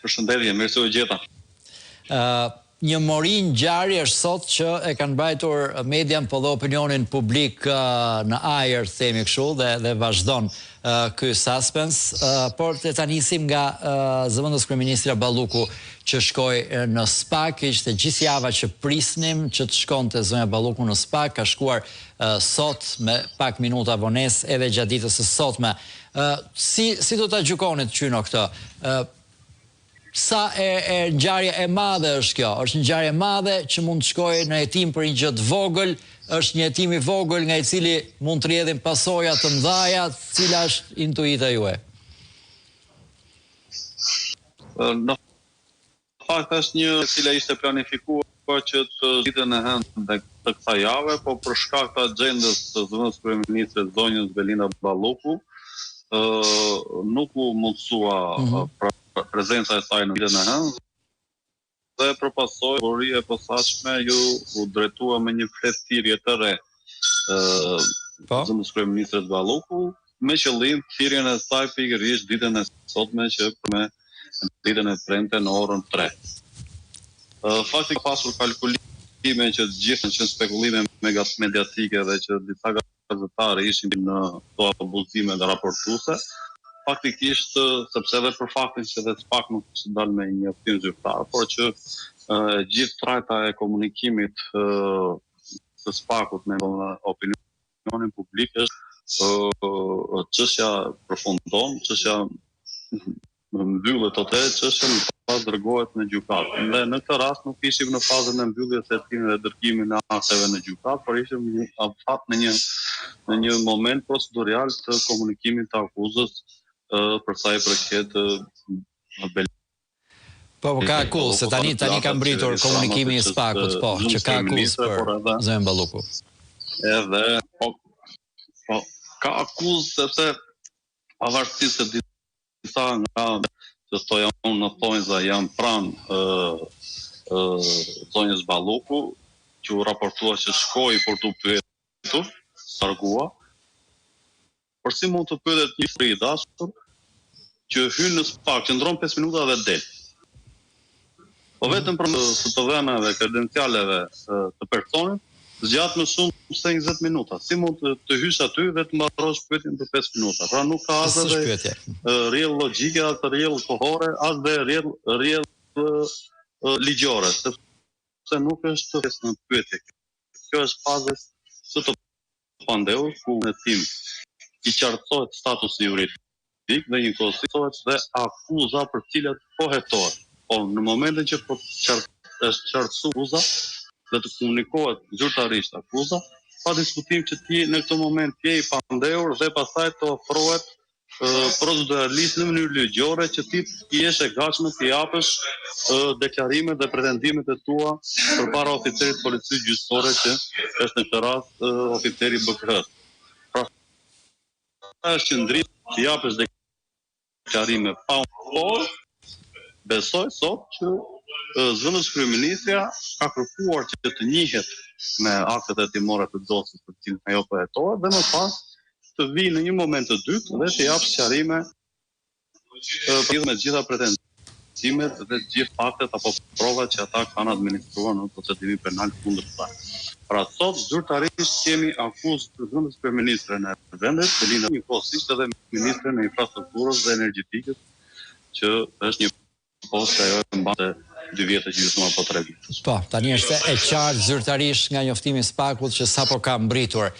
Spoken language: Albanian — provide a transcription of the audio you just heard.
Përshëndetje, mirë se u gjeta. Një mori ngjarje është sot që e kanë mbajtur median po dhe opinionin publik në ajër, themi kështu, dhe vazhdon ky suspense, por të ta nisim nga zëvendës kryeministra Balluku që shkoi në SPAK, ishte gjithë java që prisnim që të shkonte zonja Balluku në SPAK, ka shkuar sot me pak minuta vonesë edhe gjatë ditës së sotme. Si do ta gjykonit qyno këtë? Sa ngjarje e madhe është kjo? Është një ngjarje e madhe që mund të shkojë në hetim për një gjë të vogël, është një hetim i vogël nga i cili mund të rrjedhin pasoja të mëdha, cila është intuita juaj? Në fakt është një e cila ishte planifikuar që të ditën e hënë të kësaj jave, po për shkak të agjendës të zëvendës kryeministres zonjës Belinda Balluku, nuk u mundsua prezenca e saj në ditën e hënë dhe përpasoj e posaçme ju u drejtua me një fletë thirrje të re zëvendës kryeministres Balluku me qëllim thirrjen e saj pikërisht ditën e sotme që me ditën e premte në orën 3. Fakti ka pasur kalkulime që të gjithë që spekulime mediatike dhe që disa gazetarë ishin në to abuzime dhe raportuese. Faktikisht, sepse edhe për faktin që dhe SPAK nuk kishte dalë me një njoftim zyrtar, por që gjithë trajta e komunikimit të SPAK-ut me opinionin publik është çështja përfundon, çështja mbyllet çështja në pas dërgohet në gjykatë. Dhe në këtë rast nuk ishim në fazën e mbylljes së hetimit dhe dërgimit në akteve në gjykatë, por ishim në një moment procedurial të komunikimit të akuzës për sa i përket Po ka akuzë, se tani ka mbritur komunikimi i SPAK-ut, po, që ka akuzë për zonjën Balluku. Edhe ka akuzë sepse pavarësisht se disa nga që thoja unë në thonjza janë pranë zonjës Balluku, që u raportua që shkoi për të pyetur, largua. Por si mund të pyetet një i dashur që hyn në SPAK, që ndron 5 minuta dhe del. Po vetëm për të dhënave kredencialeve të personit, zgjat më shumë se 20 minuta. Si mund të hysh aty dhe të mbarrosh pyetjen për 5 minuta? Pra nuk ka as edhe rrjedh logjike, as rrjedh kohore, as dhe rrjedh ligjore, sepse nuk është pjesë në pyetje. Kjo është faza së të pandehur ku në tim i qartësohet statusi juridik dhe një kohësisht dhe akuza për cilat po hetohet. Por në momentin që është qartësuar akuza dhe të komunikohet zyrtarisht akuza, pa diskutim që ti në këtë moment je i pandehur dhe pastaj të ofrohet proceduralisht në mënyrë ligjore që ti jesh e gatshëm të japësh deklarimet dhe pretendimet e tua përpara oficerit të policisë gjyqësore që është në këtë rast oficeri BKH. Pra është qëndrim që japësh deklarime pa por besoj sot që zëvendës kryeministra ka kërkuar që të njihet me aktet hetimore të dosjes për cilën ajo po hetohet dhe më pas të vijë në një moment të dytë dhe të japë sqarime për me gjitha pretendimet dhe gjithë faktet apo provat që ata kanë administruar në procedimin penal kundër tyre. Pra sot zyrtarisht kemi akuzë të zëvendës kryeministre në vendet, Belinda njëkohësisht edhe ministren e infrastrukturës dhe energjetikës, që është një postë ajo e mbante 2 vjetë që gjysmë apo 3 vjetë. Po, tani është e qartë zyrtarisht nga njoftimi i SPAK-ut që sapo ka mbritur.